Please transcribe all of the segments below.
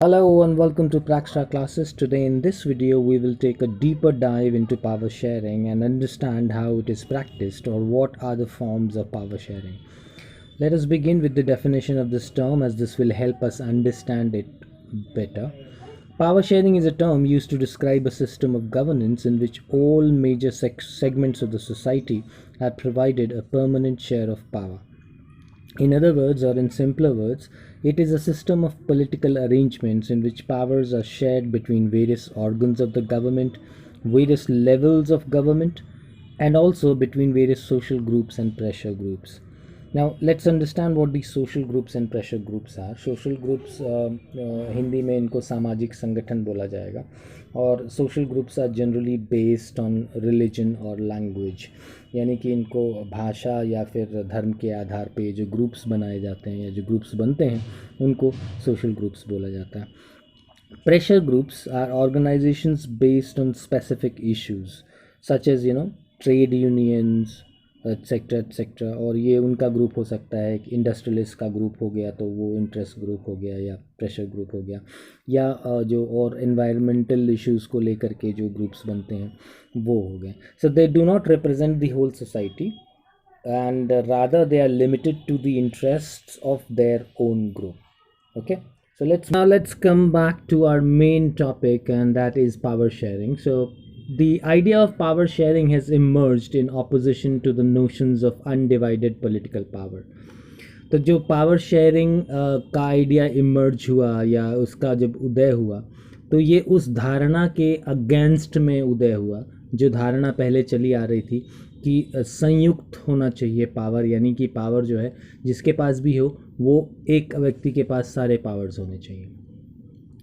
Hello and welcome to Praxtra classes. Today in this video we will take a deeper dive into power sharing and understand how it is practiced or what are the forms of power sharing. Let us begin with the definition of this term as this will help us understand it better. Power sharing is a term used to describe a system of governance in which all major segments of the society are provided a permanent share of power. In other words, or in simpler words, it is a system of political arrangements in which powers are shared between various organs of the government, various levels of government, and also between various social groups and pressure groups. Now, let's understand what these social groups and pressure groups are. Social groups Hindi में इनको सामाजिक संगठन बोला जाएगा और social groups are generally based on religion और language, यानी कि इनको भाषा या फिर धर्म के आधार पे जो ग्रुप्स बनाए जाते हैं या जो ग्रुप्स बनते हैं उनको सोशल ग्रुप्स बोला जाता है. Pressure groups are organizations based on specific issues such as trade unions etc etc. और ये उनका ग्रुप हो सकता है. इंडस्ट्रियलिस्ट का ग्रुप हो गया तो वो इंटरेस्ट ग्रुप हो गया या प्रेशर ग्रुप हो गया, या जो और एनवायरमेंटल इश्यूज़ को लेकर के जो ग्रुप्स बनते हैं वो हो गए. So they do not represent the whole society and rather they are limited to the interests of their own group. Okay, so let's come back to our main topic, and that is power sharing. So the idea of power sharing has emerged in opposition to the notions of undivided political power. तो जो power sharing का idea emerge हुआ या उसका जब उदय हुआ तो ये उस धारणा के अगेंस्ट में उदय हुआ जो धारणा पहले चली आ रही थी कि संयुक्त होना चाहिए पावर, यानी कि पावर जो है जिसके पास भी हो वो एक व्यक्ति के पास सारे पावर्स होने चाहिए.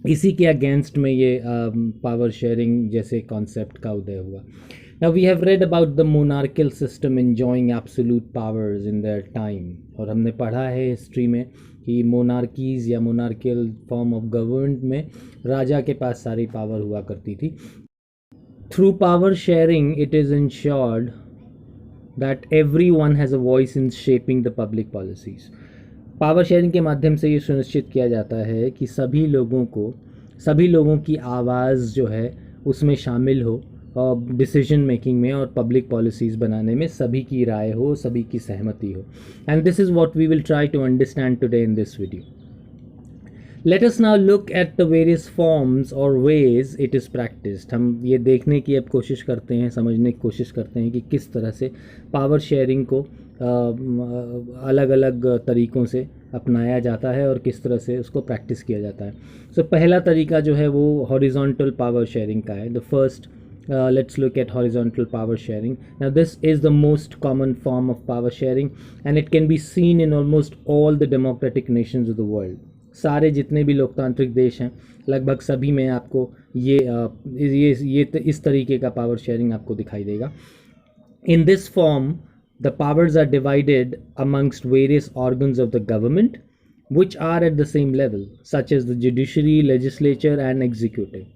इसी के अगेंस्ट में ये पावर शेयरिंग जैसे कॉन्सेप्ट का उदय हुआ. Now we have read about the monarchical system enjoying absolute powers in their time, और हमने पढ़ा है हिस्ट्री में कि मोनार्कीज़ या मोनार्कियल फॉर्म ऑफ गवर्नमेंट में राजा के पास सारी पावर हुआ करती थी. Through power sharing it is ensured that everyone has a voice in shaping the public policies. Power sharing के माध्यम से ये सुनिश्चित किया जाता है कि सभी लोगों की आवाज़ जो है उसमें शामिल हो और डिसीजन मेकिंग में और पब्लिक पॉलिसीज़ बनाने में सभी की राय हो, सभी की सहमति हो. And this is what we will try to understand today in this video. Let us now look at the various forms or ways it is practiced. हम ये देखने की अब कोशिश करते हैं, समझने की कोशिश करते हैं कि किस तरह से पावर शेयरिंग को अलग अलग तरीक़ों से अपनाया जाता है और किस तरह से उसको प्रैक्टिस किया जाता है. सो पहला तरीका जो है वो हॉरिजॉन्टल पावर शेयरिंग का है. The first let's look at horizontal power sharing. Now this is the most common form of power sharing and it can be seen in almost all the democratic nations of the world. सारे जितने भी लोकतांत्रिक देश हैं लगभग सभी में आपको ये इस तरीके का पावर शेयरिंग आपको दिखाई देगा. In this form the powers are divided amongst various organs of the government which are at the same level such as the judiciary, legislature and executive.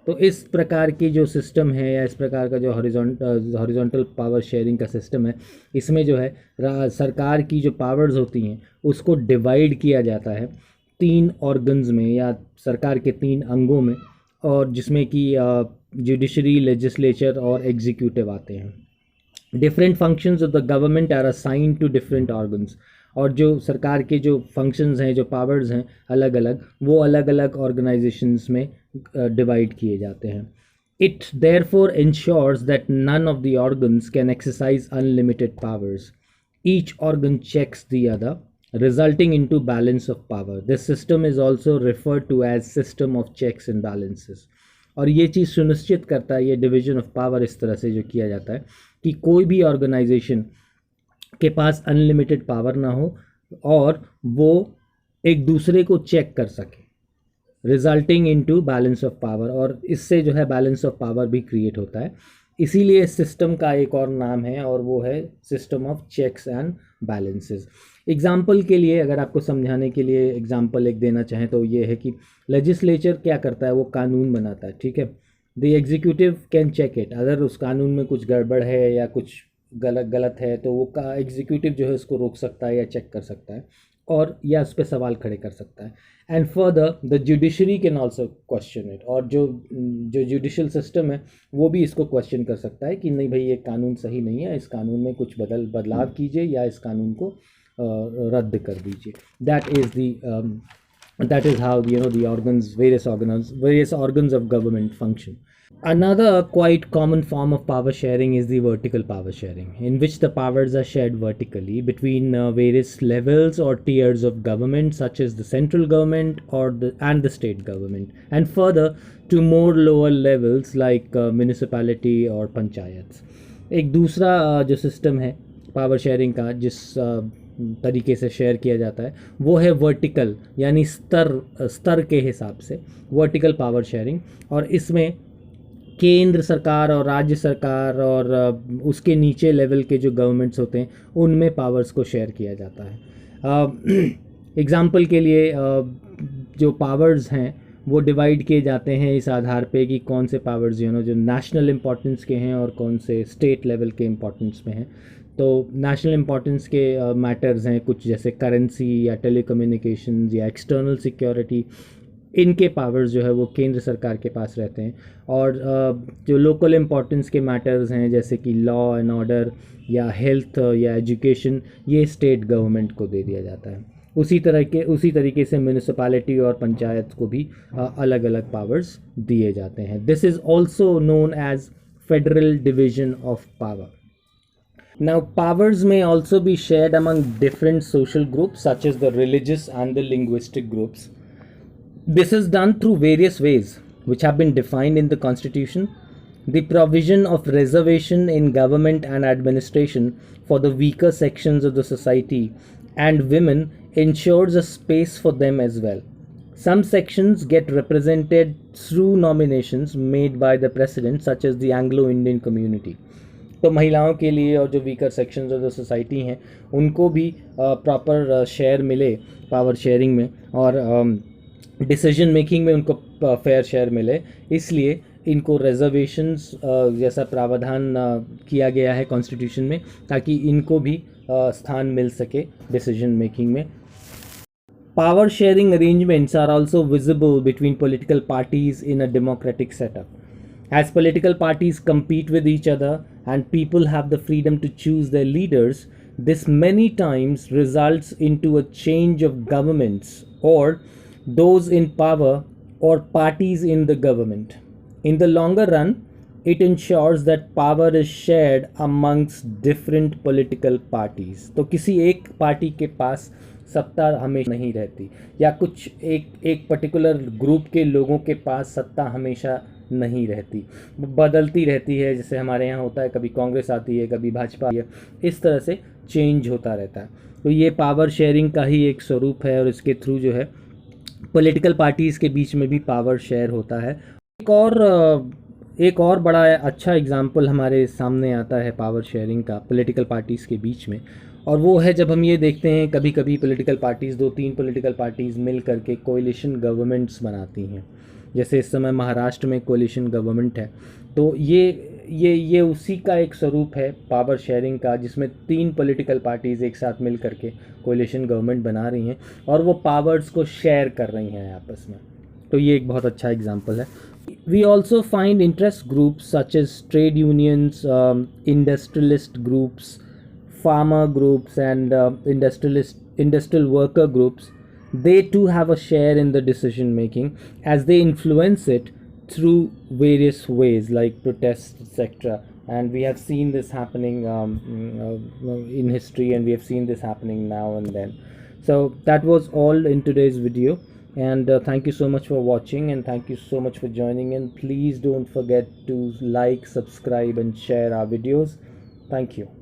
तो इस प्रकार की जो सिस्टम है या इस प्रकार का जो हॉरिजॉन्टल पावर शेयरिंग का सिस्टम है इसमें जो है सरकार की जो पावर्स होती हैं उसको डिवाइड किया जाता है 3 ऑर्गन्स में या सरकार के 3 अंगों में, और जिसमें कि जुडिशरी, लेजिस्लेचर और एग्जीक्यूटिव आते हैं. Different functions of the government are assigned to different organs, और जो सरकार के जो फंक्शंस हैं, जो पावर्स हैं अलग अलग, वो अलग अलग ऑर्गेनाइजेशंस में डिवाइड किए जाते हैं. It therefore ensures that none of the organs can exercise unlimited powers. Each organ checks the other resulting into balance of power. This system is also referred to as system of checks and balances. और ये चीज़ सुनिश्चित करता है, ये division of power इस तरह से जो किया जाता है कि कोई भी ऑर्गेनाइजेशन के पास अनलिमिटेड पावर ना हो और वो एक दूसरे को चेक कर सके, resulting into balance of power, और इससे जो है बैलेंस ऑफ पावर भी क्रिएट होता है. इसीलिए इस सिस्टम का एक और नाम है और वो है system of checks and balances. Example के लिए, अगर आपको समझाने के लिए एग्जाम्पल एक देना चाहें तो ये है कि लेजिस्लेचर क्या करता है, वो कानून बनाता है, ठीक है. The executive can check it. अगर उस कानून में कुछ गड़बड़ है या कुछ गलत है तो वो एग्जीक्यूटिव जो है उसको रोक सकता है या चेक कर सकता है. और या उस पर सवाल खड़े कर सकता है। And further the judiciary can also question it, और जो जुडिशल सिस्टम है वो भी इसको क्वेश्चन कर सकता है कि नहीं भाई ये कानून सही नहीं है, इस कानून में कुछ बदलाव कीजिए या इस कानून को रद्द कर दीजिए। That is how the various organs of government function. Another quite common form of power sharing is the vertical power sharing, in which the powers are shared vertically between various levels or tiers of government, such as the central government and the state government, and further to more lower levels like municipality or panchayats. एक दूसरा जो system है power sharing का, जिस तरीके से share किया जाता है, वो है वर्टिकल, यानी स्तर के हिसाब से वर्टिकल पावर शेयरिंग। और इसमें केंद्र सरकार और राज्य सरकार और उसके नीचे लेवल के जो गवर्नमेंट्स होते हैं उनमें पावर्स को शेयर किया जाता है। एग्ज़ाम्पल के लिए जो पावर्स हैं वो डिवाइड किए जाते हैं इस आधार पे कि कौन से पावर्स जो नेशनल इम्पोर्टेंस के हैं और कौन से स्टेट लेवल के इम्पोर्टेंस में हैं। तो नेशनल इम्पोर्टेंस के मैटर्स हैं कुछ, जैसे करेंसी या टेलीकम्युनिकेशंस या एक्सटर्नल सिक्योरिटी, इनके पावर्स जो है वो केंद्र सरकार के पास रहते हैं। और जो लोकल इम्पोर्टेंस के मैटर्स हैं जैसे कि लॉ एंड ऑर्डर या हेल्थ या एजुकेशन, ये स्टेट गवर्नमेंट को दे दिया जाता है। उसी तरीके से म्यूनिसिपैलिटी और पंचायत को भी अलग अलग पावर्स दिए जाते हैं। This is also known as federal division of power. Now, powers may also be shared among different social groups, such as the religious and the linguistic groups. This is done through various ways, which have been defined in the Constitution. The provision of reservation in government and administration for the weaker sections of the society and women ensures a space for them as well. Some sections get represented through nominations made by the president, such as the Anglo-Indian community. तो महिलाओं के लिए और जो weaker sections of the society हैं उनको भी proper share मिले पावर शेयरिंग में, और डिसीजन मेकिंग में उनको फेयर शेयर मिले, इसलिए इनको रिजर्वेशंस जैसा प्रावधान किया गया है कॉन्स्टिट्यूशन में, ताकि इनको भी स्थान मिल सके डिसीजन मेकिंग में। Power sharing arrangements are also visible between political parties in a democratic setup. As political parties compete with each other and people have the freedom to choose their leaders, this many times results into a change of governments or those in power or parties in the government. In the longer run, it ensures that power is shared amongst different political parties. तो किसी एक party के पास सत्ता हमेशा नहीं रहती, या कुछ एक पर्टिकुलर ग्रुप के लोगों के पास सत्ता हमेशा नहीं रहती, बदलती रहती है। जैसे हमारे यहाँ होता है, कभी कांग्रेस आती है, कभी भाजपा आती है, इस तरह से चेंज होता रहता है। तो ये पावर शेयरिंग का ही एक स्वरूप है, और इसके थ्रू जो है पॉलिटिकल पार्टीज़ के बीच में भी पावर शेयर होता है। एक और बड़ा अच्छा एग्जाम्पल हमारे सामने आता है पावर शेयरिंग का पॉलिटिकल पार्टीज़ के बीच में, और वो है जब हम ये देखते हैं कभी कभी पॉलिटिकल पार्टीज़, 2-3 पॉलिटिकल पार्टीज़ मिल करके कोalition गवर्नमेंट्स बनाती हैं। जैसे इस समय महाराष्ट्र में कोalition गवर्नमेंट है, तो ये उसी का एक स्वरूप है पावर शेयरिंग का, जिसमें 3 पॉलिटिकल पार्टीज़ एक साथ मिल करके कोalition गवर्नमेंट बना रही हैं और वो पावर्स को शेयर कर रही हैं आपस में। तो ये एक बहुत अच्छा एग्जाम्पल है। We also find interest groups such as trade unions, industrialist groups, farmer groups, and industrial worker groups. They too have a share in the decision making, as they influence it through various ways like protests, etc. And we have seen this happening in history, and we have seen this happening now and then. So that was all in today's video. And thank you so much for watching, and thank you so much for joining in. Please don't forget to like, subscribe, and share our videos. Thank you.